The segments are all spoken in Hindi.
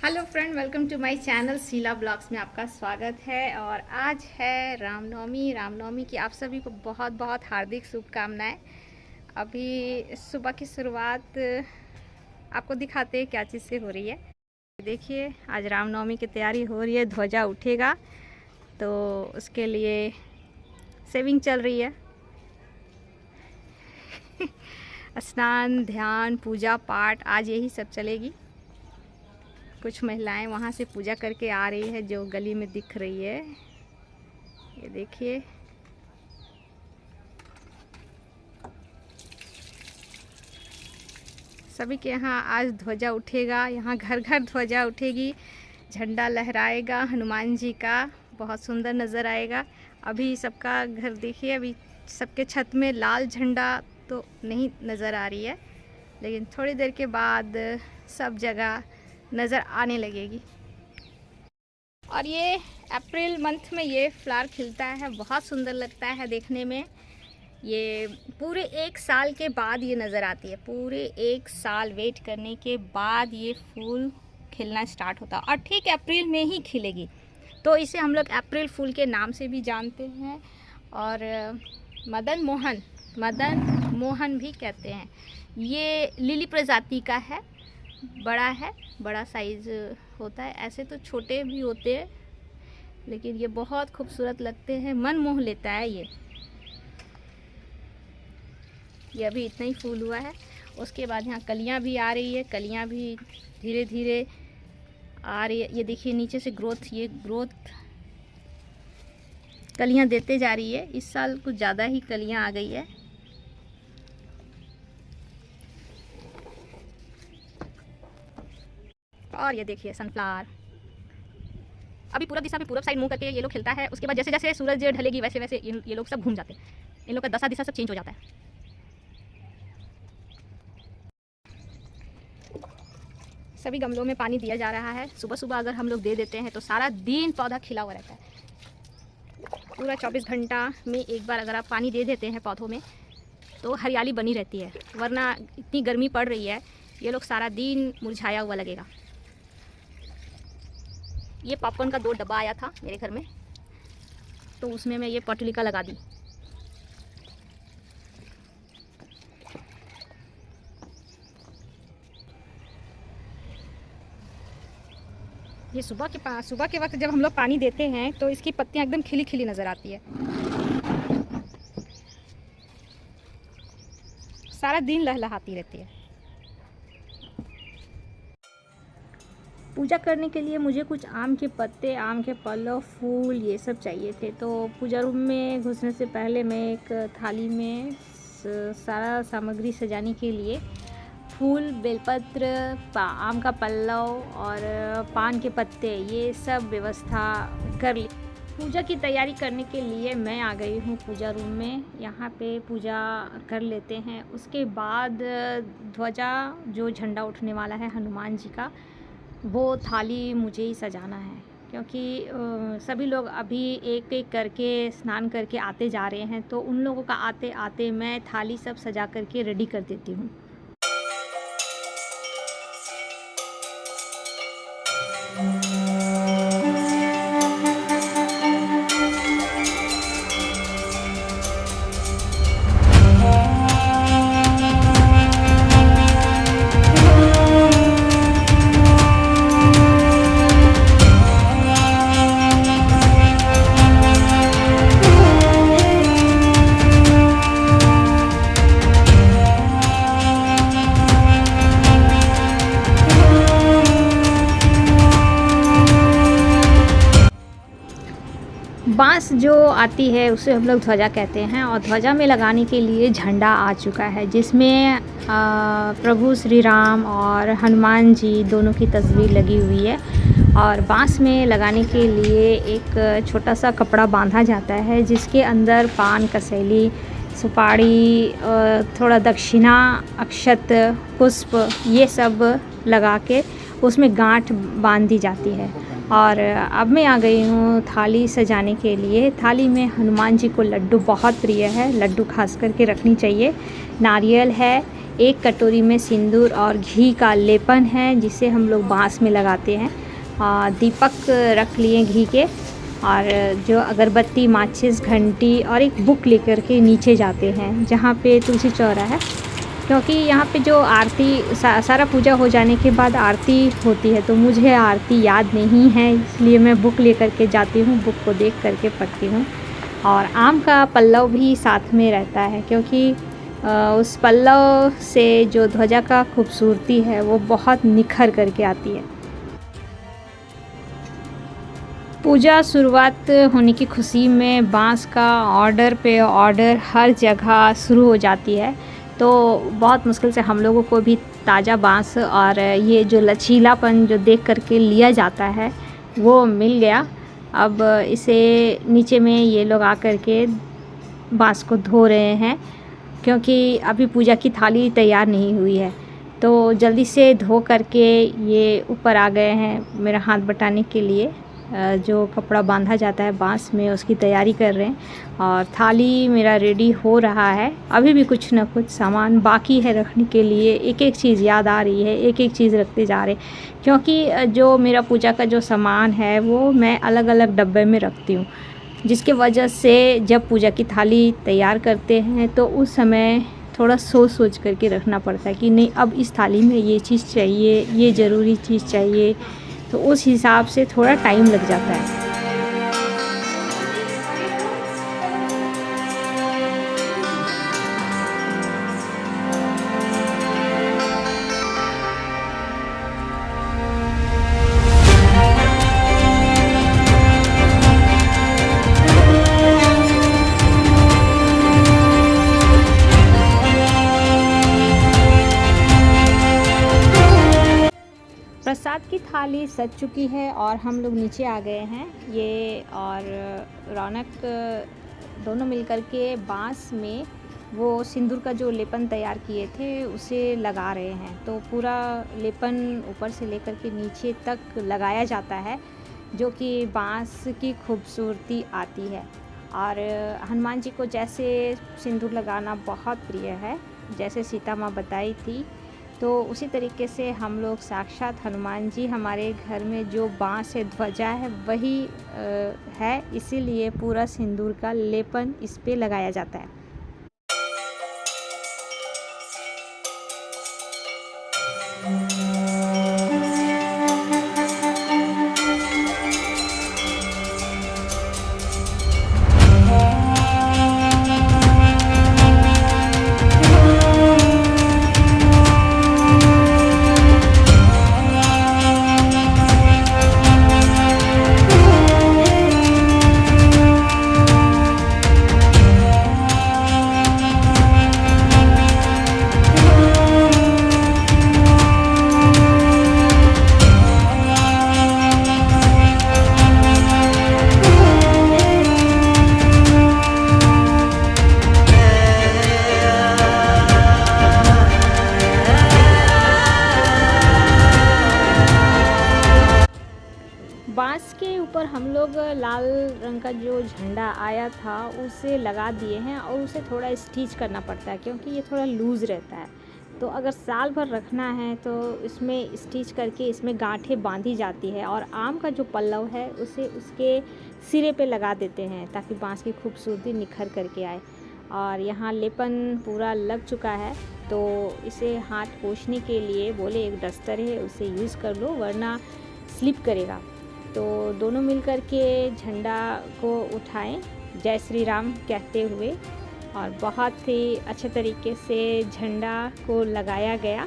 Hello friend, welcome to my channel Sheela blogs में आपका स्वागत है। और आज है रामनवमी की आप सभी को बहुत बहुत हार्दिक शुभकामनाएं। अभी सुबह की शुरुआत आपको दिखाते हैं क्या चीज़ से हो रही है। देखिए, आज रामनवमी की तैयारी हो रही है, ध्वजा उठेगा तो उसके लिए सेविंग चल रही है। स्नान, ध्यान, पूजा पाठ आज यही सब चलेगी। कुछ महिलाएं वहाँ से पूजा करके आ रही है जो गली में दिख रही है। ये देखिए, सभी के यहाँ आज ध्वजा उठेगा। यहाँ घर घर ध्वजा उठेगी, झंडा लहराएगा हनुमान जी का, बहुत सुंदर नज़र आएगा। अभी सबका घर देखिए, अभी सबके छत में लाल झंडा तो नहीं नज़र आ रही है, लेकिन थोड़ी देर के बाद सब जगह नज़र आने लगेगी। और ये अप्रैल मंथ में ये फ्लावर खिलता है, बहुत सुंदर लगता है देखने में। ये पूरे 1 साल के बाद ये नज़र आती है। पूरे 1 साल वेट करने के बाद ये फूल खिलना स्टार्ट होता है और ठीक अप्रैल में ही खिलेगी। तो इसे हम लोग अप्रैल फूल के नाम से भी जानते हैं और मदन मोहन भी कहते हैं। ये लिली प्रजाति का है, बड़ा साइज़ होता है। ऐसे तो छोटे भी होते हैं, लेकिन ये बहुत खूबसूरत लगते हैं, मन मोह लेता है। ये अभी इतना ही फूल हुआ है। उसके बाद यहाँ कलियाँ भी आ रही है, कलियाँ भी धीरे धीरे आ रही है। ये देखिए नीचे से ग्रोथ कलियाँ देते जा रही है। इस साल कुछ ज़्यादा ही कलियाँ आ गई है। और ये देखिए सनफ्लावर अभी पूरब दिशा में, पूरब साइड मुंह करके ये लोग खिलता है। उसके बाद जैसे जैसे सूरज ढलेगी वैसे वैसे ये लोग सब घूम जाते हैं। इन लोग का दशा दिशा सब चेंज हो जाता है। सभी गमलों में पानी दिया जा रहा है। सुबह सुबह अगर हम लोग दे देते हैं तो सारा दिन पौधा खिला हुआ रहता है। पूरा 24 घंटा में एक बार अगर आप पानी दे देते हैं पौधों में तो हरियाली बनी रहती है। वरना इतनी गर्मी पड़ रही है, ये लोग सारा दिन मुरझाया हुआ लगेगा। ये पॉपकॉर्न का 2 डब्बा आया था मेरे घर में, तो उसमें मैं ये पटुलिका लगा दी। ये सुबह के वक्त जब हम लोग पानी देते हैं तो इसकी पत्तियां एकदम खिली खिली नज़र आती है। सारा दिन लहलहाती रहती है। पूजा करने के लिए मुझे कुछ आम के पत्ते, आम के पल्लव, फूल ये सब चाहिए थे। तो पूजा रूम में घुसने से पहले मैं एक थाली में सारा सामग्री सजाने के लिए फूल, बेलपत्र, आम का पल्लव और पान के पत्ते ये सब व्यवस्था कर ली। पूजा की तैयारी करने के लिए मैं आ गई हूँ पूजा रूम में। यहाँ पे पूजा कर लेते हैं। उसके बाद ध्वजा, जो झंडा उठने वाला है हनुमान जी का, वो थाली मुझे ही सजाना है, क्योंकि सभी लोग अभी एक एक करके स्नान करके आते जा रहे हैं। तो उन लोगों का आते आते मैं थाली सब सजा करके रेडी कर देती हूँ। बांस जो आती है उसे हम लोग ध्वजा कहते हैं। और ध्वजा में लगाने के लिए झंडा आ चुका है, जिसमें प्रभु श्री राम और हनुमान जी दोनों की तस्वीर लगी हुई है। और बांस में लगाने के लिए एक छोटा सा कपड़ा बांधा जाता है, जिसके अंदर पान, कसैली, सुपारी, थोड़ा दक्षिणा, अक्षत, पुष्प ये सब लगा के उसमें गांठ बांध दी जाती है। और अब मैं आ गई हूँ थाली सजाने के लिए। थाली में हनुमान जी को लड्डू बहुत प्रिय है, लड्डू खास करके रखनी चाहिए। नारियल है, एक कटोरी में सिंदूर और घी का लेपन है जिसे हम लोग बांस में लगाते हैं। दीपक रख लिए घी के, और जो अगरबत्ती, माचिस, घंटी और एक बुक लेकर के नीचे जाते हैं जहाँ पे तुलसी चौरा है, क्योंकि यहाँ पे जो आरती सारा पूजा हो जाने के बाद आरती होती है, तो मुझे आरती याद नहीं है, इसलिए मैं बुक लेकर के जाती हूँ, बुक को देख करके पढ़ती हूँ। और आम का पल्लव भी साथ में रहता है, क्योंकि उस पल्लव से जो ध्वजा का खूबसूरती है वो बहुत निखर करके आती है। पूजा शुरुआत होने की खुशी में बांस का ऑर्डर पे ऑर्डर हर जगह शुरू हो जाती है, तो बहुत मुश्किल से हम लोगों को भी ताज़ा बांस और ये जो लचीलापन जो देख करके लिया जाता है वो मिल गया। अब इसे नीचे में ये लोग आकर के बांस को धो रहे हैं, क्योंकि अभी पूजा की थाली तैयार नहीं हुई है, तो जल्दी से धो करके ये ऊपर आ गए हैं मेरा हाथ बटाने के लिए। जो कपड़ा बांधा जाता है बांस में उसकी तैयारी कर रहे हैं, और थाली मेरा रेडी हो रहा है। अभी भी कुछ ना कुछ सामान बाकी है रखने के लिए, एक एक चीज़ याद आ रही है, एक एक चीज़ रखते जा रहे, क्योंकि जो मेरा पूजा का जो सामान है वो मैं अलग अलग डब्बे में रखती हूँ, जिसके वजह से जब पूजा की थाली तैयार करते हैं तो उस समय थोड़ा सोच सोच करके रखना पड़ता है कि नहीं, अब इस थाली में ये चीज़ चाहिए, ये ज़रूरी चीज़ चाहिए, तो उस हिसाब से थोड़ा टाइम लग जाता है। प्रसाद की थाली सज चुकी है और हम लोग नीचे आ गए हैं। ये और रौनक दोनों मिलकर के बांस में वो सिंदूर का जो लेपन तैयार किए थे उसे लगा रहे हैं। तो पूरा लेपन ऊपर से लेकर के नीचे तक लगाया जाता है, जो कि बांस की खूबसूरती आती है। और हनुमान जी को जैसे सिंदूर लगाना बहुत प्रिय है, जैसे सीता माँ बताई थी, तो उसी तरीके से हम लोग साक्षात हनुमान जी हमारे घर में जो बांस से ध्वजा है वही है, इसीलिए पूरा सिंदूर का लेपन इस पे लगाया जाता है। बांस के ऊपर हम लोग लाल रंग का जो झंडा आया था उसे लगा दिए हैं, और उसे थोड़ा स्टिच करना पड़ता है क्योंकि ये थोड़ा लूज़ रहता है। तो अगर साल भर रखना है तो इसमें स्टिच करके इसमें गांठें बांधी जाती है, और आम का जो पल्लव है उसे उसके सिरे पे लगा देते हैं ताकि बांस की खूबसूरती निखर करके आए। और यहाँ लेपन पूरा लग चुका है, तो इसे हाथ पोंछने के लिए बोले एक डस्टर है उसे यूज़ कर लो वरना स्लिप करेगा। तो दोनों मिलकर के झंडा को उठाएं जय श्री राम कहते हुए, और बहुत ही अच्छे तरीके से झंडा को लगाया गया।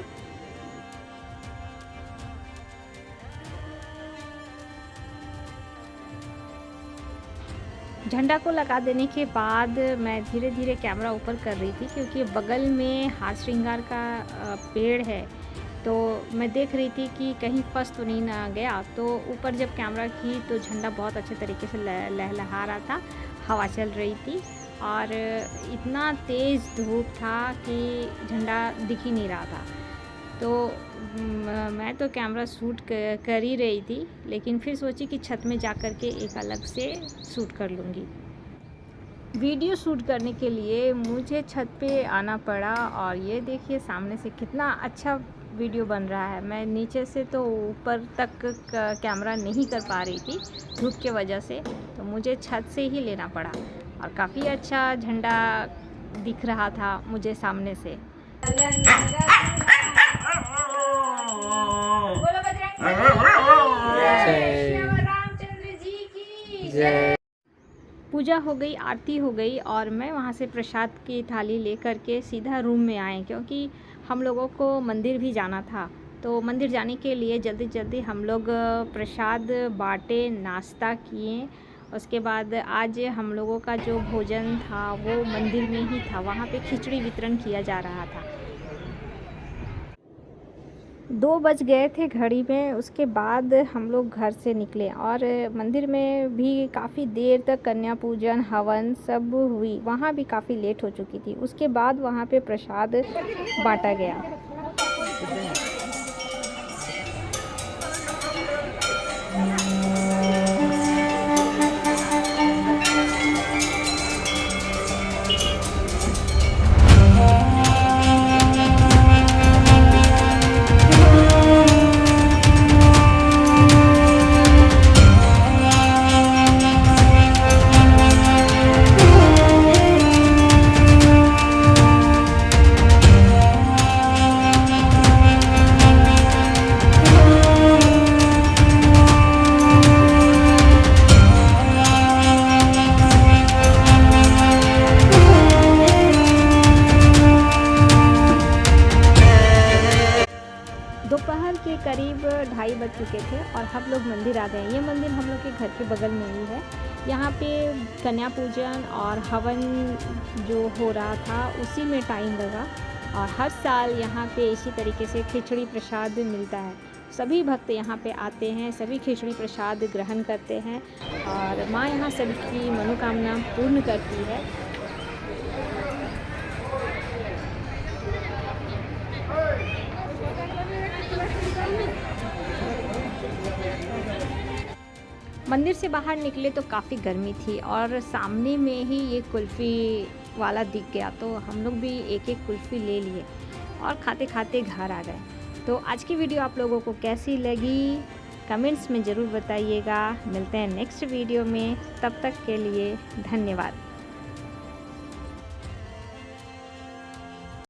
झंडा को लगा देने के बाद मैं धीरे धीरे कैमरा ऊपर कर रही थी, क्योंकि बगल में हार श्रृंगार का पेड़ है, तो मैं देख रही थी कि कहीं फंस तो नहीं ना गया। तो ऊपर जब कैमरा की तो झंडा बहुत अच्छे तरीके से लहलहा रहा था, हवा चल रही थी, और इतना तेज़ धूप था कि झंडा दिख ही नहीं रहा था। तो मैं तो कैमरा शूट कर ही रही थी, लेकिन फिर सोची कि छत में जा कर के एक अलग से शूट कर लूँगी। वीडियो शूट करने के लिए मुझे छत पे आना पड़ा और ये देखिए सामने से कितना अच्छा वीडियो बन रहा है। मैं नीचे से तो ऊपर तक कैमरा नहीं कर पा रही थी धूप के वजह से, तो मुझे छत से ही लेना पड़ा और काफ़ी अच्छा झंडा दिख रहा था मुझे सामने से। पूजा हो गई, आरती हो गई और मैं वहाँ से प्रसाद की थाली लेकर के सीधा रूम में आए, क्योंकि हम लोगों को मंदिर भी जाना था। तो मंदिर जाने के लिए जल्दी जल्दी हम लोग प्रसाद बांटे, नाश्ता किए। उसके बाद आज हम लोगों का जो भोजन था वो मंदिर में ही था, वहाँ पे खिचड़ी वितरण किया जा रहा था। 2 बज गए थे घड़ी में। उसके बाद हम लोग घर से निकले और मंदिर में भी काफ़ी देर तक कन्या पूजन, हवन सब हुई। वहाँ भी काफ़ी लेट हो चुकी थी। उसके बाद वहाँ पे प्रसाद बांटा गया। दोपहर के करीब 2:30 बज चुके थे और हम लोग मंदिर आ गए। ये मंदिर हम लोग के घर के बगल में ही है। यहाँ पे कन्या पूजन और हवन जो हो रहा था उसी में टाइम लगा और हर साल यहाँ पे इसी तरीके से खिचड़ी प्रसाद मिलता है। सभी भक्त यहाँ पे आते हैं, सभी खिचड़ी प्रसाद ग्रहण करते हैं और माँ यहाँ सबकी मनोकामना पूर्ण करती है। मंदिर से बाहर निकले तो काफ़ी गर्मी थी और सामने में ही ये कुल्फ़ी वाला दिख गया, तो हम लोग भी एक एक कुल्फ़ी ले लिए और खाते खाते घर आ गए। तो आज की वीडियो आप लोगों को कैसी लगी कमेंट्स में ज़रूर बताइएगा। मिलते हैं नेक्स्ट वीडियो में, तब तक के लिए धन्यवाद।